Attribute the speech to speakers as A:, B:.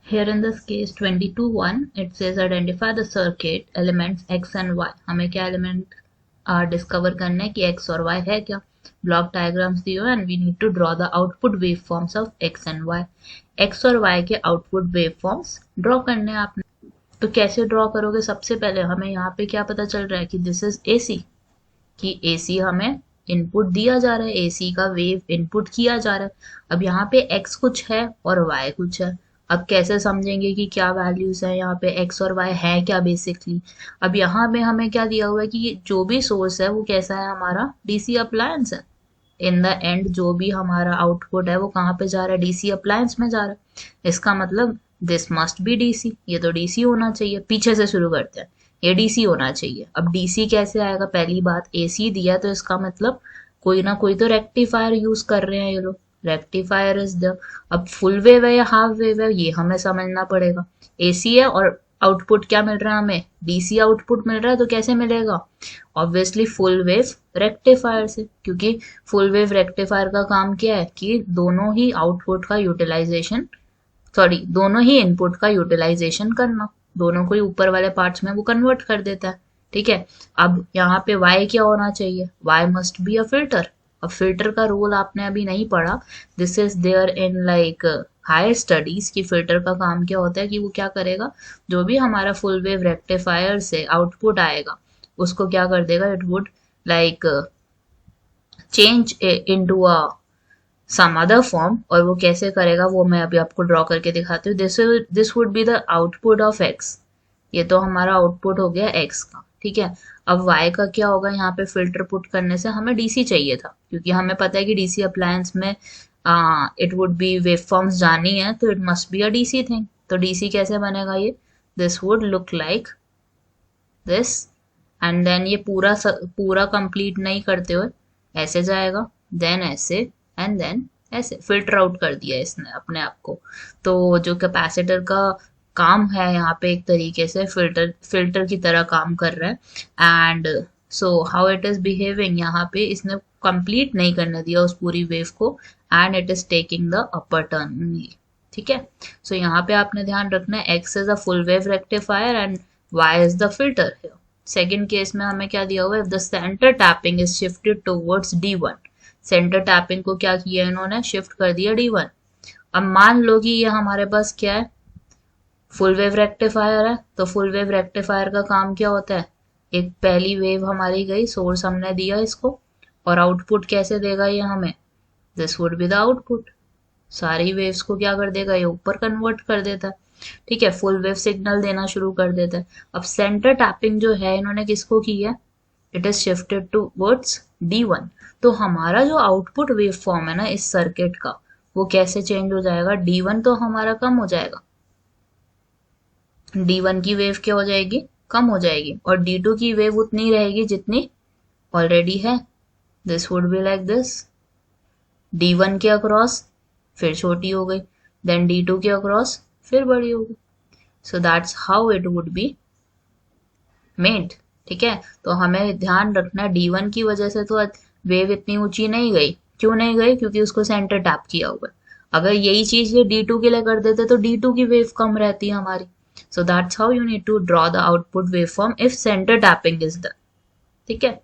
A: Here in this case 22.1 it says identify the circuit elements x and y. हमें क्या element discover करना है कि x और y है क्या. ब्लॉक डायग्राम्स दिए हुए and we need to draw the output wave forms of x and y. x और y के आउटपुट वेव फॉर्म्स ड्रॉ करने हैं आपने. तो कैसे ड्रॉ करोगे? सबसे पहले हमें यहाँ पे क्या पता चल रहा है कि दिस इज AC, कि AC हमें इनपुट दिया जा रहा है, AC का वेव इनपुट किया जा रहा है. अब यहाँ पे x कुछ है और y कुछ है. अब कैसे समझेंगे कि क्या वैल्यूज है यहाँ पे, x और y है क्या बेसिकली. अब यहाँ पे हमें क्या दिया हुआ है कि जो भी सोर्स है वो कैसा है, हमारा डीसी अप्लायंस है. इन द एंड जो भी हमारा आउटपुट है वो कहाँ पे जा रहा है, डीसी अप्लायंस में जा रहा है. इसका मतलब दिस मस्ट बी डीसी, ये तो डीसी होना चाहिए. पीछे से शुरू करते हैं, ये डीसी होना चाहिए. अब डीसी कैसे आएगा? पहली बात एसी दिया तो इसका मतलब कोई ना कोई तो रेक्टिफायर यूज कर रहे हैं ये लोग. रेक्टिफायर इज द, अब फुल वेव है या हाफ वेव है ये हमें समझना पड़ेगा. एसी है और आउटपुट क्या मिल रहा है हमें, डीसी आउटपुट मिल रहा है. तो कैसे मिलेगा? ऑब्वियसली फुल वेव रेक्टिफायर से, क्योंकि फुल वेव रेक्टिफायर का काम क्या है कि दोनों ही आउटपुट का यूटिलाइजेशन, सॉरी दोनों ही इनपुट का यूटिलाइजेशन करना, दोनों को ही ऊपर वाले पार्ट्स में वो कन्वर्ट कर देता है. ठीक है. अब यहाँ पे y क्या होना चाहिए, y must be a filter. अब फिल्टर का रोल आपने अभी नहीं पढ़ा, this is there in like higher studies, की फिल्टर का काम क्या होता है कि वो क्या करेगा, जो भी हमारा फुल वेव रेक्टिफायर से आउटपुट आएगा उसको क्या कर देगा, it would like change into a some other form. और वो कैसे करेगा वो मैं अभी आपको ड्रॉ करके दिखाती हूँ. This would be the output of x. ये तो हमारा आउटपुट हो गया x का. ठीक है. अब y का क्या होगा, यहाँ पे फिल्टर पुट करने से हमें डीसी चाहिए था, क्योंकि हमें पता है कि डीसी अप्लायंस में it would be wave forms जानी है, तो it must be a DC thing. तो डीसी कैसे बनेगा, ये this would look like this. And then ये पूरा कंप्लीट नहीं करते हुए ऐसे जाएगा, देन ऐसे, एंड देन ऐसे. फिल्टर आउट कर दिया इसने अपने आप को. तो जो कैपेसिटर का काम है यहाँ पे एक तरीके से फिल्टर की तरह काम कर रहा है. And so how it is behaving, यहाँ पे इसने कंप्लीट नहीं करने दिया उस पूरी वेव को, and it is taking the upper turn only. ठीक है. सो यहाँ पे आपने ध्यान रखना है x is a full wave rectifier and y is the filter. Second case में हमें क्या दिया हुआ है, the centre tapping is shifted towards D1. Centre tapping को क्या किया इन्होंने, शिफ्ट कर दिया D1. अब मान लो कि ये हमारे पास क्या है, फुल वेव रेक्टिफायर है. तो फुल वेव रेक्टिफायर का काम क्या होता है, एक पहली वेव हमारी गई, सोर्स हमने दिया इसको, और आउटपुट कैसे देगा ये हमें, this would be the output. सारी वेव्स को क्या कर देगा, ये ऊपर कन्वर्ट कर देता है. ठीक है. फुल वेव सिग्नल देना शुरू कर देता है. अब सेंटर टैपिंग जो है इन्होंने किसको की है, it is shifted towards D1. तो हमारा जो आउटपुट वेव फॉर्म है ना इस सर्किट का, वो कैसे चेंज हो जाएगा, D1 तो हमारा कम हो जाएगा, D1 की वेव क्या हो जाएगी, कम हो जाएगी, और D2 की वेव उतनी रहेगी जितनी ऑलरेडी है. This would be like this. D1 के अक्रॉस फिर छोटी हो गई, देन D2 के अक्रॉस फिर बड़ी हो गई. सो that's how it would be made. ठीक है. तो हमें ध्यान रखना D1 की वजह से तो वेव इतनी ऊंची नहीं गई. क्यों नहीं गई, क्योंकि उसको सेंटर टैप किया हुआ है. अगर यही चीज ये D2 के लिए कर देते तो D2 की वेव कम रहती है हमारी. So that's how you need to draw the output wave form if centre tapping is done. ठीक है.